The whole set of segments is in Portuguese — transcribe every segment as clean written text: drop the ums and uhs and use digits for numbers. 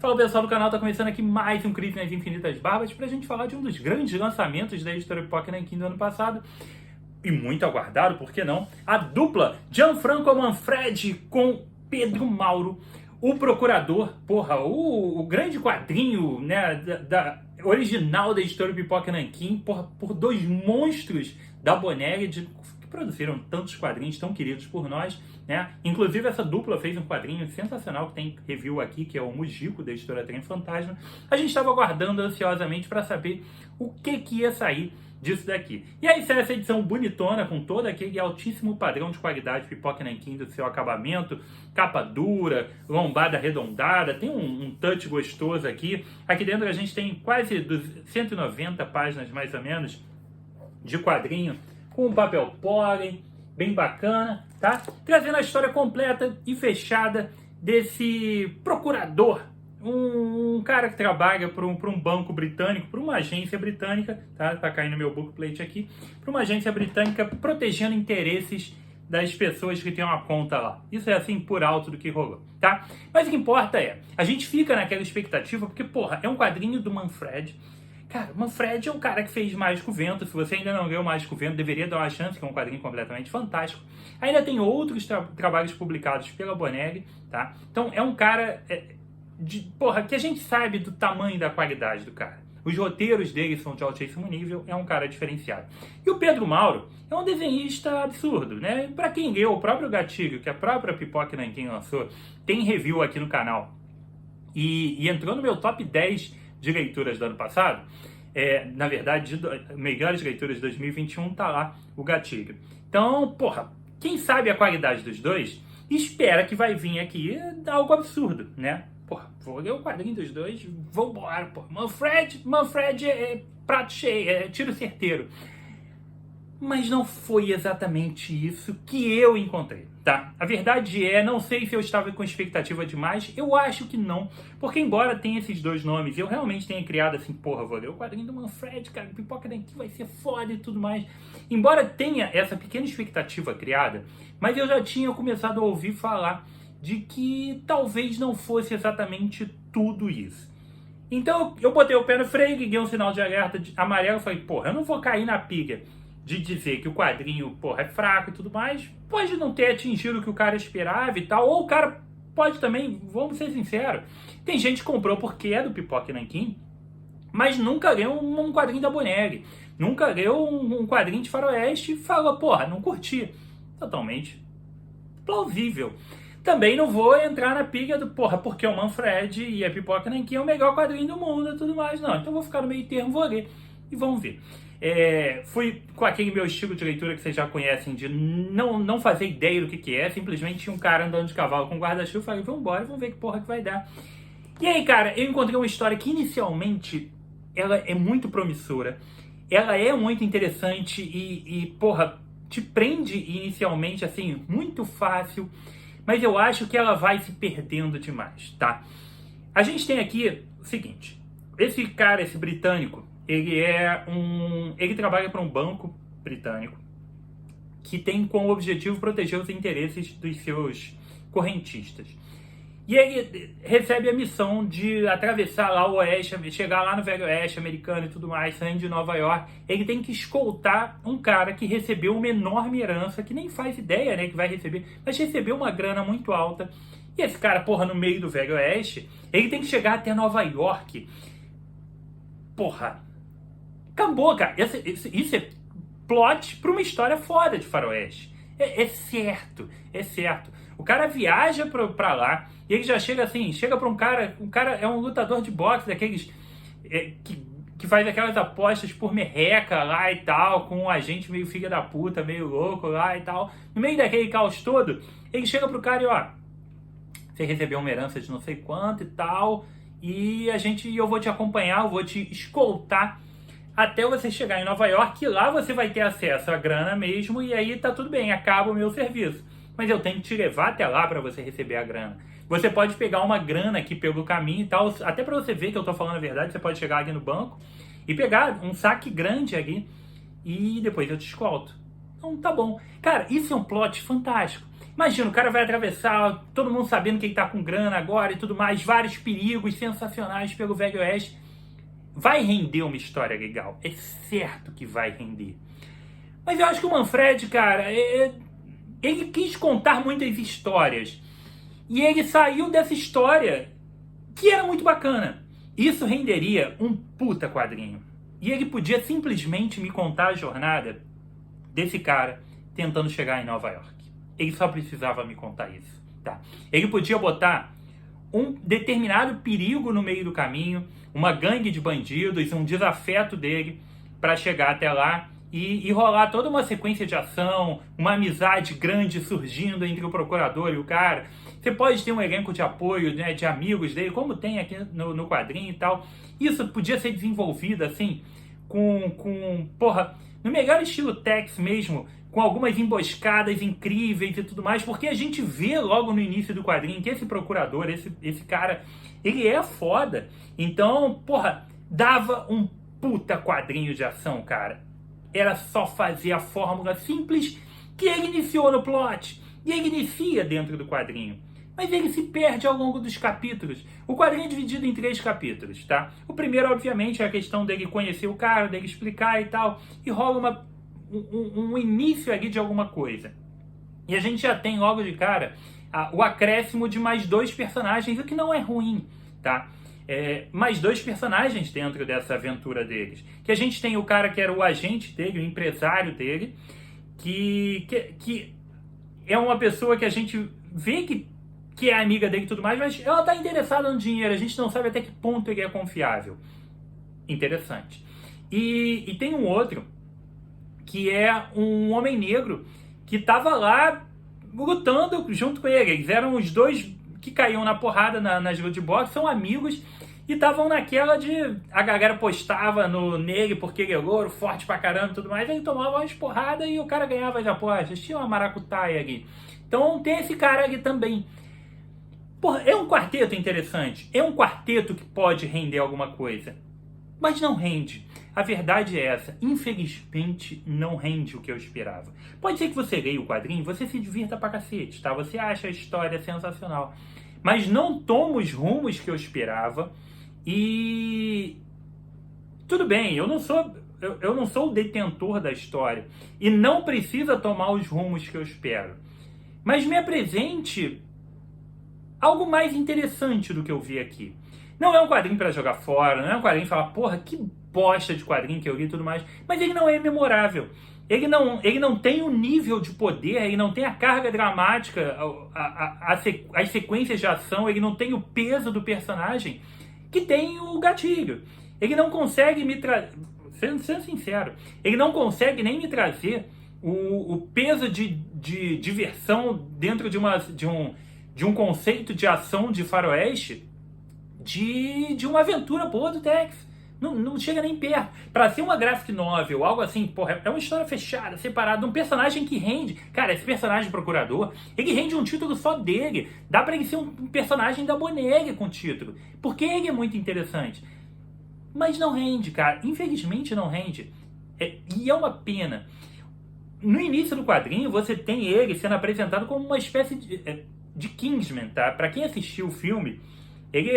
Fala pessoal do canal, tá começando aqui mais um Crise nas Infinitas Barbas pra gente falar de um dos grandes lançamentos da editora Pipoca Nanquim do ano passado e muito aguardado, por que não? A dupla Gianfranco Manfredi com Pedro Mauro, o Procurador, o grande quadrinho, né, original da editora Pipoca Nanquim, por dois monstros da Bonelli, que produziram tantos quadrinhos tão queridos por nós, né? Inclusive essa dupla fez um quadrinho sensacional que tem review aqui, que é o Mujico, da editora Trem Fantasma. A gente estava aguardando ansiosamente para saber o que ia sair disso daqui. E aí sai essa edição bonitona, com todo aquele altíssimo padrão de qualidade Pipoca Nanquim do seu acabamento, capa dura, lombada arredondada, tem um touch gostoso aqui. Aqui dentro a gente tem quase 190 páginas, mais ou menos, de quadrinho, com papel pólen, bem bacana, tá? Trazendo a história completa e fechada desse procurador, um cara que trabalha para um banco britânico, para uma agência britânica, tá? Tá caindo meu bookplate aqui, para uma agência britânica protegendo interesses das pessoas que têm uma conta lá. Isso é assim por alto do que rolou, tá? Mas o que importa é, a gente fica naquela expectativa, porque, é um quadrinho do Manfredi. Cara, o Manfredi é um cara que fez Mágico Vento. Se você ainda não leu Mágico Vento, deveria dar uma chance, que é um quadrinho completamente fantástico. Ainda tem outros trabalhos publicados pela Bonelli, tá? Então é um cara que a gente sabe do tamanho e da qualidade do cara. Os roteiros dele são de altíssimo nível, é um cara diferenciado. E o Pedro Mauro é um desenhista absurdo, né? Pra quem leu o próprio Gatilho, que a própria Pipoca Nanquim lançou, tem review aqui no canal. E entrou no meu top 10 de leituras do ano passado. Na verdade, melhores leituras de 2021, tá lá o Gatilho. Então, quem sabe a qualidade dos dois, espera que vai vir aqui algo absurdo, né? Vou ler o quadrinho dos dois, vambora, Manfredi é prato cheio, é tiro certeiro. Mas não foi exatamente isso que eu encontrei, tá? A verdade não sei se eu estava com expectativa demais, eu acho que não, porque embora tenha esses dois nomes, eu realmente tenha criado assim, vou ler o quadrinho do Manfredi, cara, Pipoca Nanquim vai ser foda e tudo mais. Embora tenha essa pequena expectativa criada, mas eu já tinha começado a ouvir falar de que talvez não fosse exatamente tudo isso. Então eu botei o pé no freio, liguei um sinal de alerta amarelo e falei, eu não vou cair na pilha de dizer que o quadrinho, é fraco e tudo mais, pode não ter atingido o que o cara esperava e tal, ou o cara pode também, vamos ser sinceros, tem gente que comprou porque é do Pipoca Nanquim, mas nunca leu um quadrinho da Bonelli, nunca leu um quadrinho de faroeste e fala, não curti. Totalmente plausível. Também não vou entrar na pilha do, porque o Manfredi e a Pipoca Nanquim é o melhor quadrinho do mundo e tudo mais, não. Então vou ficar no meio termo, vou ler e vamos ver. Fui com aquele meu estilo de leitura que vocês já conhecem, de não fazer ideia do que é, simplesmente um cara andando de cavalo com guarda-chuva, falei, vambora, vamos ver que que vai dar. E aí, cara, eu encontrei uma história que inicialmente ela é muito promissora, ela é muito interessante e te prende inicialmente, assim, muito fácil, mas eu acho que ela vai se perdendo demais, tá? A gente tem aqui o seguinte, esse cara, esse britânico, ele trabalha para um banco britânico que tem como objetivo proteger os interesses dos seus correntistas. E ele recebe a missão de atravessar lá o oeste, chegar lá no velho oeste americano e tudo mais, saindo de Nova York. Ele tem que escoltar um cara que recebeu uma enorme herança, que nem faz ideia, né, que vai receber, mas recebeu uma grana muito alta. E esse cara, no meio do velho oeste, ele tem que chegar até Nova York. Acabou, cara. Isso é plot pra uma história foda de faroeste. É certo. O cara viaja pra lá e ele já chega assim, pra um cara é um lutador de boxe, daqueles que faz aquelas apostas por merreca lá e tal, com um agente meio filha da puta, meio louco lá e tal. No meio daquele caos todo, ele chega pro cara e você recebeu uma herança de não sei quanto e tal, e eu vou te acompanhar, eu vou te escoltar até você chegar em Nova York, e lá você vai ter acesso à grana mesmo, e aí tá tudo bem, acaba o meu serviço. Mas eu tenho que te levar até lá para você receber a grana. Você pode pegar uma grana aqui pelo caminho e tal, até para você ver que eu tô falando a verdade, você pode chegar aqui no banco e pegar um saque grande aqui, e depois eu te escolto. Então tá bom. Cara, isso é um plot fantástico. Imagina, o cara vai atravessar, todo mundo sabendo que ele tá com grana agora e tudo mais, vários perigos sensacionais pelo Velho Oeste. Vai render uma história legal, é certo que vai render. Mas eu acho que o Manfred, cara, ele quis contar muitas histórias. E ele saiu dessa história que era muito bacana. Isso renderia um puta quadrinho. E ele podia simplesmente me contar a jornada desse cara tentando chegar em Nova York. Ele só precisava me contar isso, tá? Ele podia botar um determinado perigo no meio do caminho, uma gangue de bandidos, um desafeto dele para chegar até lá e rolar toda uma sequência de ação, uma amizade grande surgindo entre o procurador e o cara. Você pode ter um elenco de apoio, né, de amigos dele, como tem aqui no quadrinho e tal. Isso podia ser desenvolvido assim, porra, no melhor estilo Tex mesmo, com algumas emboscadas incríveis e tudo mais, porque a gente vê logo no início do quadrinho que esse procurador, esse cara, ele é foda. Então, porra, dava um puta quadrinho de ação, cara. Era só fazer a fórmula simples que ele iniciou no plot. E ele inicia dentro do quadrinho. Mas ele se perde ao longo dos capítulos. O quadrinho é dividido em 3 capítulos, tá? O primeiro, obviamente, é a questão dele conhecer o cara, dele explicar e tal. E rola um início ali de alguma coisa. E a gente já tem logo de cara o acréscimo de mais 2 personagens, o que não é ruim, tá? Mais 2 personagens dentro dessa aventura deles. Que a gente tem o cara que era o agente dele, o empresário dele, que é uma pessoa que a gente vê que é amiga dele e tudo mais, mas ela está interessada no dinheiro, a gente não sabe até que ponto ele é confiável. Interessante. E tem um outro, que é um homem negro, que estava lá lutando junto com ele. Eles eram os 2 que caíam na porrada nas lutas de boxe, são amigos, e estavam naquela de... A galera postava nele porque ele é louro, forte pra caramba e tudo mais, ele tomava umas porradas e o cara ganhava as apostas. Tinha uma maracutaia ali. Então tem esse cara ali também. Porra, é um quarteto interessante. É um quarteto que pode render alguma coisa. Mas não rende. A verdade é essa. Infelizmente, não rende o que eu esperava. Pode ser que você leia o quadrinho e você se divirta pra cacete, tá? Você acha a história sensacional. Mas não toma os rumos que eu esperava. E... tudo bem, eu não sou o detentor da história. E não precisa tomar os rumos que eu espero. Mas me apresente algo mais interessante do que eu vi aqui. Não é um quadrinho para jogar fora, não é um quadrinho para falar, porra, que bosta de quadrinho que eu li e tudo mais, mas ele não é memorável. Ele não tem o nível de poder, ele não tem a carga dramática, as sequências de ação, ele não tem o peso do personagem que tem o Gatilho. Ele não consegue me trazer, sendo sincero, ele não consegue nem me trazer o peso de diversão dentro de um conceito de ação de faroeste de uma aventura boa do Tex. Não chega nem perto. Pra ser uma graphic novel, algo assim, porra, é uma história fechada, separada, de um personagem que rende. Cara, esse personagem procurador, ele rende um título só dele. Dá pra ele ser um personagem da Bonega com título. Porque ele é muito interessante. Mas não rende, cara. Infelizmente não rende. E é uma pena. No início do quadrinho, você tem ele sendo apresentado como uma espécie de Kingsman, tá? Pra quem assistiu o filme, ele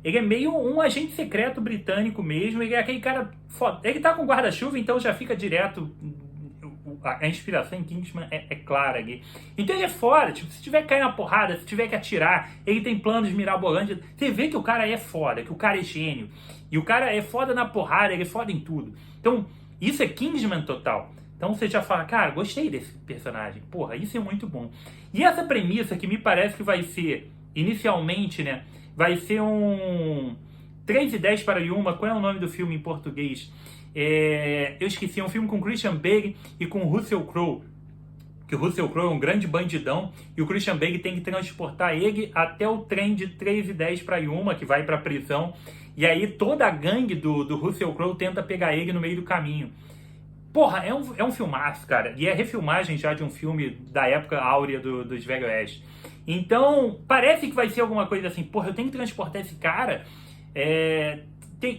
é meio um agente secreto britânico mesmo. Ele é aquele cara foda. Ele tá com guarda-chuva, então já fica direto. A inspiração em Kingsman é clara ali. Então ele é foda. Tipo, se tiver que cair na porrada, se tiver que atirar, ele tem planos mirabolantes. Você vê que o cara é foda, que o cara é gênio. E o cara é foda na porrada, ele é foda em tudo. Então, isso é Kingsman total. Então você já fala, cara, gostei desse personagem. Porra, isso é muito bom. E essa premissa que me parece que vai ser, inicialmente, né? Vai ser um 3 e 10 para Yuma. Qual é o nome do filme em português? Eu esqueci, é um filme com Christian Bale e com Russell Crowe. Que o Russell Crowe é um grande bandidão e o Christian Bale tem que transportar ele até o trem de 3 e 10 para Yuma, que vai para a prisão. E aí toda a gangue do Russell Crowe tenta pegar ele no meio do caminho. Porra, é um filmaço, cara. E é refilmagem já de um filme da época áurea dos Velho Oeste. Então, parece que vai ser alguma coisa assim. Porra, eu tenho que transportar esse cara.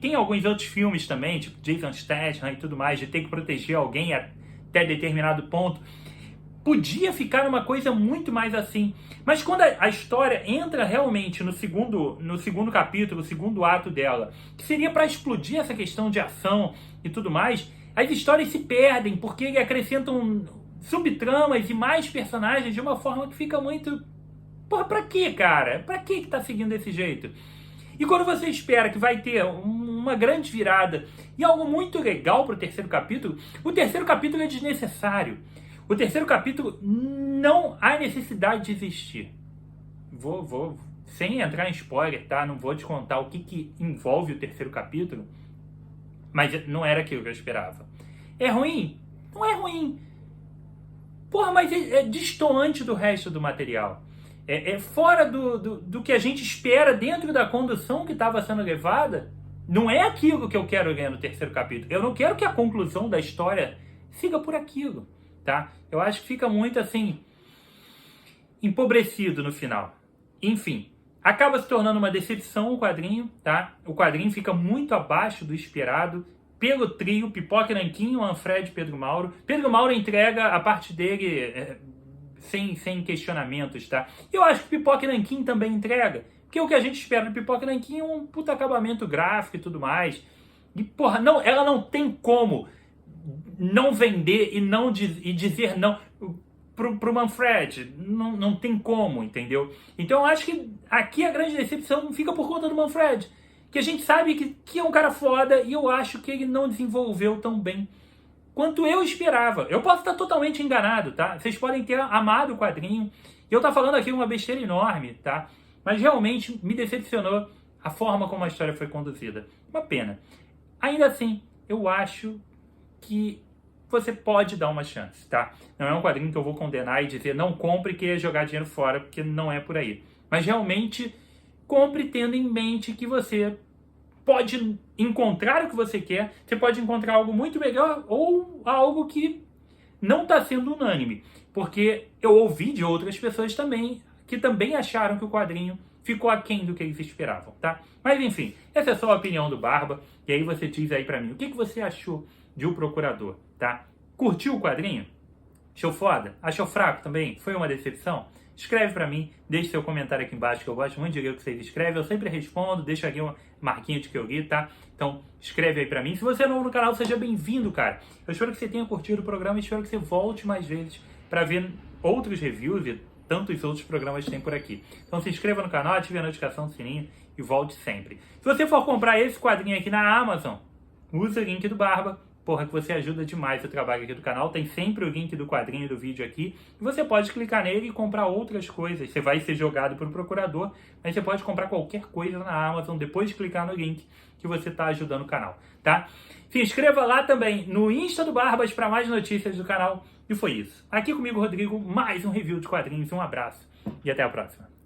Tem alguns outros filmes também, tipo Jason Statham e tudo mais, de ter que proteger alguém até determinado ponto. podia ficar uma coisa muito mais assim. Mas quando a história entra realmente no segundo capítulo, o segundo ato dela, que seria para explodir essa questão de ação e tudo mais, as histórias se perdem, porque acrescentam subtramas e mais personagens de uma forma que fica muito... Porra, pra quê, cara? Pra que tá seguindo desse jeito? E quando você espera que vai ter uma grande virada e algo muito legal pro terceiro capítulo, o terceiro capítulo é desnecessário. O terceiro capítulo não há necessidade de existir. Vou sem entrar em spoiler, tá? Não vou te contar o que envolve o terceiro capítulo, mas não era aquilo que eu esperava. É ruim? Não é ruim. Porra, mas é destoante do resto do material. É fora do que a gente espera dentro da condução que estava sendo levada. Não é aquilo que eu quero ver no terceiro capítulo. Eu não quero que a conclusão da história siga por aquilo, tá? Eu acho que fica muito assim, empobrecido no final. Enfim, acaba se tornando uma decepção o quadrinho, tá? O quadrinho fica muito abaixo do esperado pelo trio Pipoca e Nanquim, Manfred e Pedro Mauro. Pedro Mauro entrega a parte dele sem questionamentos, tá? Eu acho que Pipoca e Nanquim também entrega, porque o que a gente espera do Pipoca e Nanquim é um puta acabamento gráfico e tudo mais. E, porra, não, ela não tem como não vender e dizer não pro Manfred. Não tem como, entendeu? Então eu acho que aqui a grande decepção fica por conta do Manfred, que a gente sabe que é um cara foda, e eu acho que ele não desenvolveu tão bem quanto eu esperava. Eu posso estar totalmente enganado, tá? Vocês podem ter amado o quadrinho, e eu estou falando aqui uma besteira enorme, tá? Mas realmente me decepcionou a forma como a história foi conduzida. Uma pena. Ainda assim, eu acho que você pode dar uma chance, tá? Não é um quadrinho que eu vou condenar e dizer não compre que é jogar dinheiro fora, porque não é por aí. Mas realmente compre tendo em mente que você pode encontrar o que você quer, você pode encontrar algo muito melhor ou algo que não está sendo unânime. Porque eu ouvi de outras pessoas também que também acharam que o quadrinho ficou aquém do que eles esperavam, tá? Mas enfim, essa é só a opinião do Barba, e aí você diz aí pra mim, o que você achou de O Procurador, tá? Curtiu o quadrinho? Achou foda? Achou fraco também? Foi uma decepção? Escreve pra mim, deixe seu comentário aqui embaixo, que eu gosto muito de ler o que vocês escrevem. Eu sempre respondo, deixo aqui uma marquinha de que eu li, tá? Então, escreve aí pra mim. Se você é novo no canal, seja bem-vindo, cara. Eu espero que você tenha curtido o programa e espero que você volte mais vezes pra ver outros reviews e tantos outros programas que tem por aqui. Então, se inscreva no canal, ative a notificação do sininho e volte sempre. Se você for comprar esse quadrinho aqui na Amazon, use o link do Barba. Porra, que você ajuda demais o trabalho aqui do canal. Tem sempre o link do quadrinho do vídeo aqui. E você pode clicar nele e comprar outras coisas. Você vai ser jogado para o procurador, mas você pode comprar qualquer coisa na Amazon depois de clicar no link que você está ajudando o canal, tá? Se inscreva lá também no Insta do Barbas para mais notícias do canal. E foi isso. Aqui comigo, Rodrigo, mais um review de quadrinhos. Um abraço e até a próxima.